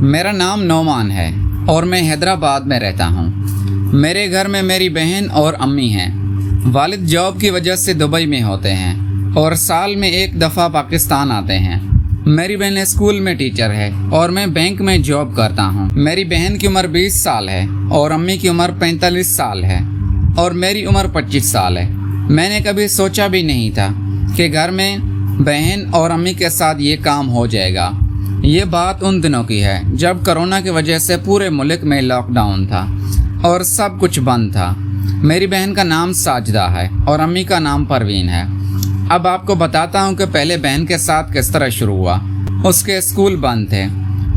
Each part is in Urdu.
میرا نام نعمان ہے اور میں حیدرآباد میں رہتا ہوں۔ میرے گھر میں میری بہن اور امی ہیں۔ والد جاب کی وجہ سے دبئی میں ہوتے ہیں اور سال میں ایک دفعہ پاکستان آتے ہیں۔ میری بہن اسکول میں ٹیچر ہے اور میں بینک میں جاب کرتا ہوں۔ میری بہن کی عمر 20 سال ہے اور امی کی عمر 45 سال ہے اور میری عمر 25 سال ہے۔ میں نے کبھی سوچا بھی نہیں تھا کہ گھر میں بہن اور امی کے ساتھ یہ کام ہو جائے گا۔ یہ بات ان دنوں کی ہے جب کرونا کی وجہ سے پورے ملک میں لاک ڈاؤن تھا اور سب کچھ بند تھا۔ میری بہن کا نام ساجدہ ہے اور امی کا نام پروین ہے۔ اب آپ کو بتاتا ہوں کہ پہلے بہن کے ساتھ کس طرح شروع ہوا۔ اس کے اسکول بند تھے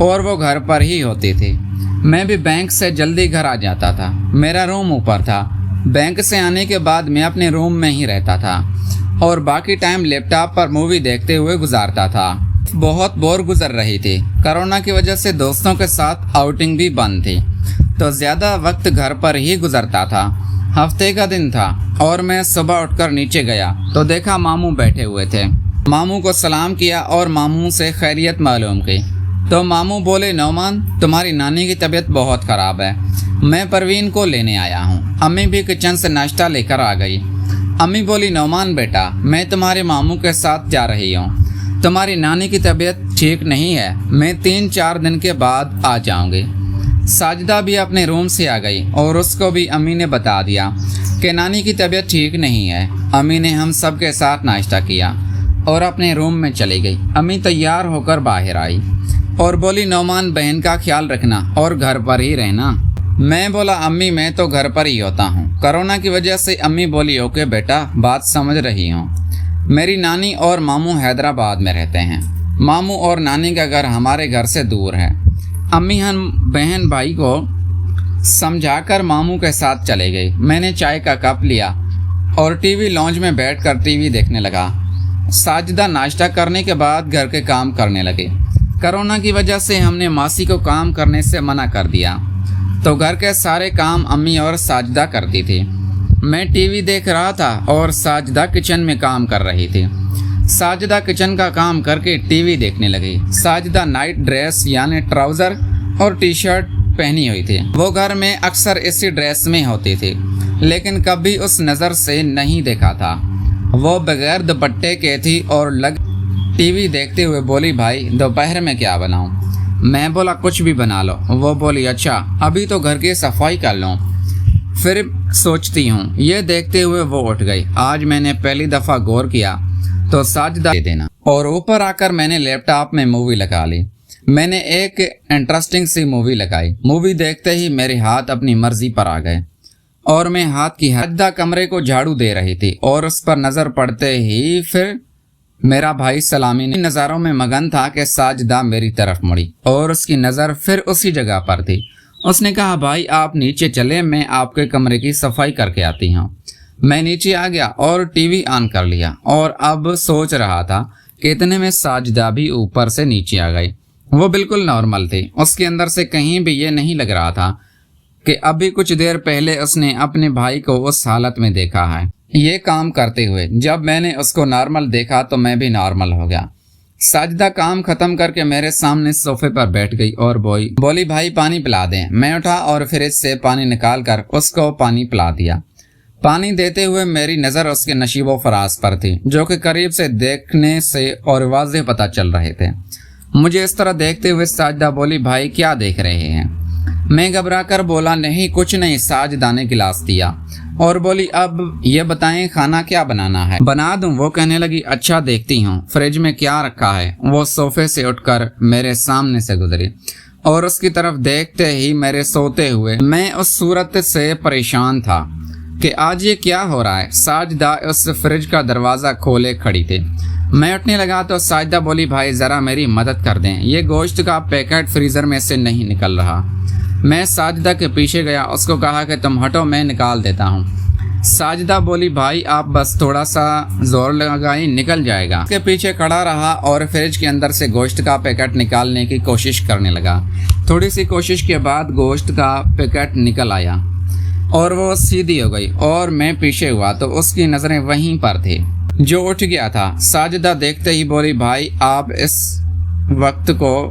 اور وہ گھر پر ہی ہوتی تھی۔ میں بھی بینک سے جلدی گھر آ جاتا تھا۔ میرا روم اوپر تھا۔ بینک سے آنے کے بعد میں اپنے روم میں ہی رہتا تھا اور باقی ٹائم لیپ ٹاپ پر مووی دیکھتے ہوئے گزارتا تھا۔ بہت بور گزر رہی تھی۔ کرونا کی وجہ سے دوستوں کے ساتھ آؤٹنگ بھی بند تھی تو زیادہ وقت گھر پر ہی گزرتا تھا۔ ہفتے کا دن تھا اور میں صبح اٹھ کر نیچے گیا تو دیکھا ماموں بیٹھے ہوئے تھے۔ ماموں کو سلام کیا اور ماموں سے خیریت معلوم کی تو ماموں بولے، نعمان تمہاری نانی کی طبیعت بہت خراب ہے، میں پروین کو لینے آیا ہوں۔ امی بھی کچن سے ناشتہ لے کر آ گئی۔ امی بولی، نعمان بیٹا میں تمہارے ماموں کے ساتھ جا رہی ہوں، تمہاری نانی کی طبیعت ٹھیک نہیں ہے، میں 3-4 دن کے بعد آ جاؤں گی۔ ساجدہ بھی اپنے روم سے آ گئی اور اس کو بھی امی نے بتا دیا کہ نانی کی طبیعت ٹھیک نہیں ہے۔ امی نے ہم سب کے ساتھ ناشتہ کیا اور اپنے روم میں چلی گئی۔ امی تیار ہو کر باہر آئی اور بولی، نعمان بہن کا خیال رکھنا اور گھر پر ہی رہنا۔ میں بولا، امی میں تو گھر پر ہی ہوتا ہوں۔ کرونا کی وجہ سے امی بولی، اوکے بیٹا بات سمجھ رہی ہوں۔ میری نانی اور ماموں حیدرآباد میں رہتے ہیں۔ ماموں اور نانی کا گھر ہمارے گھر سے دور ہے۔ امی ہم بہن بھائی کو سمجھا کر ماموں کے ساتھ چلے گئی۔ میں نے چائے کا کپ لیا اور ٹی وی لانج میں بیٹھ کر ٹی وی دیکھنے لگا۔ ساجدہ ناشتہ کرنے کے بعد گھر کے کام کرنے لگے۔ کرونا کی وجہ سے ہم نے ماسی کو کام کرنے سے منع کر دیا تو گھر کے سارے کام امی اور ساجدہ کرتی تھی۔ میں ٹی وی دیکھ رہا تھا اور ساجدہ کچن میں کام کر رہی تھی۔ ساجدہ کچن کا کام کر کے ٹی وی دیکھنے لگی۔ ساجدہ نائٹ ڈریس یعنی ٹراؤزر اور ٹی شرٹ پہنی ہوئی تھی۔ وہ گھر میں اکثر اسی ڈریس میں ہوتی تھی لیکن کبھی اس نظر سے نہیں دیکھا تھا۔ وہ بغیر دوپٹے کے تھی اور ٹی وی دیکھتے ہوئے بولی، بھائی دوپہر میں کیا بناؤں؟ میں بولا، کچھ بھی بنا لو۔ وہ بولی، اچھا ابھی تو گھر کی صفائی کر لوں پھر سوچتی ہوں۔ یہ دیکھتے ہوئے وہ اٹھ گئی۔ آج میں نے پہلی دفعہ غور کیا تو ساجدہ دے دینا اور اوپر آ کر میں نے لیپ ٹاپ میں مووی لگا لی۔ میں نے ایک انٹرسٹنگ سی مووی لگائی۔ مووی دیکھتے ہی میرے ہاتھ اپنی مرضی پر آ گئے اور میں ہاتھ کی ساجدہ کمرے کو جھاڑو دے رہی تھی اور اس پر نظر پڑتے ہی پھر میرا بھائی سلامی نے نظروں میں مگن تھا کہ ساجدہ میری طرف مڑی اور اس کی نظر پھر اسی جگہ پر تھی۔ اس نے کہا، بھائی آپ نیچے چلے، میں آپ کے کمرے کی صفائی کر کے آتی ہوں۔ میں نیچے آ گیا اور ٹی وی آن کر لیا اور اب سوچ رہا تھا کہ اتنے میں ساجدہ بھی اوپر سے نیچے آ گئی۔ وہ بالکل نارمل تھی۔ اس کے اندر سے کہیں بھی یہ نہیں لگ رہا تھا کہ ابھی کچھ دیر پہلے اس نے اپنے بھائی کو اس حالت میں دیکھا ہے یہ کام کرتے ہوئے۔ جب میں نے اس کو نارمل دیکھا تو میں بھی نارمل ہو گیا۔ ساجدہ کام ختم کر کے میرے سامنے صوفے پر بیٹھ گئی اور بولی، بھائی پانی پلا دیں۔ میں اٹھا اور فریج سے پانی نکال کر اس کو پانی پلا دیا۔ پانی دیتے ہوئے میری نظر اس کے نشیب و فراز پر تھی جو کہ قریب سے دیکھنے سے اور واضح پتہ چل رہے تھے۔ مجھے اس طرح دیکھتے ہوئے ساجدہ بولی، بھائی کیا دیکھ رہے ہیں؟ میں گھبرا کر بولا، نہیں کچھ نہیں۔ ساجدہ نے گلاس دیا اور بولی، اب یہ بتائیں کھانا کیا بنانا ہے؟ بنا دوں؟ وہ کہنے لگی، اچھا دیکھتی ہوں فریج میں کیا رکھا ہے۔ وہ صوفے سے اٹھ کر میرے سامنے سے گزری اور اس کی طرف دیکھتے ہی میرے سوتے ہوئے میں اس صورت سے پریشان تھا کہ آج یہ کیا ہو رہا ہے۔ ساجدہ اس فریج کا دروازہ کھولے کھڑی تھی۔ میں اٹھنے لگا تو ساجدہ بولی، بھائی ذرا میری مدد کر دیں، یہ گوشت کا پیکٹ فریزر میں سے نہیں نکل رہا۔ میں ساجدہ کے پیچھے گیا، اس کو کہا کہ تم ہٹو میں نکال دیتا ہوں۔ ساجدہ بولی، بھائی آپ بس تھوڑا سا زور لگائیں نکل جائے گا۔ اس کے پیچھے کھڑا رہا اور فریج کے اندر سے گوشت کا پیکٹ نکالنے کی کوشش کرنے لگا۔ تھوڑی سی کوشش کے بعد گوشت کا پیکٹ نکل آیا اور وہ سیدھی ہو گئی اور میں پیچھے ہوا تو اس کی نظریں وہیں پر تھی جو اٹھ گیا تھا۔ ساجدہ دیکھتے ہی بولی، بھائی آپ اس وقت کو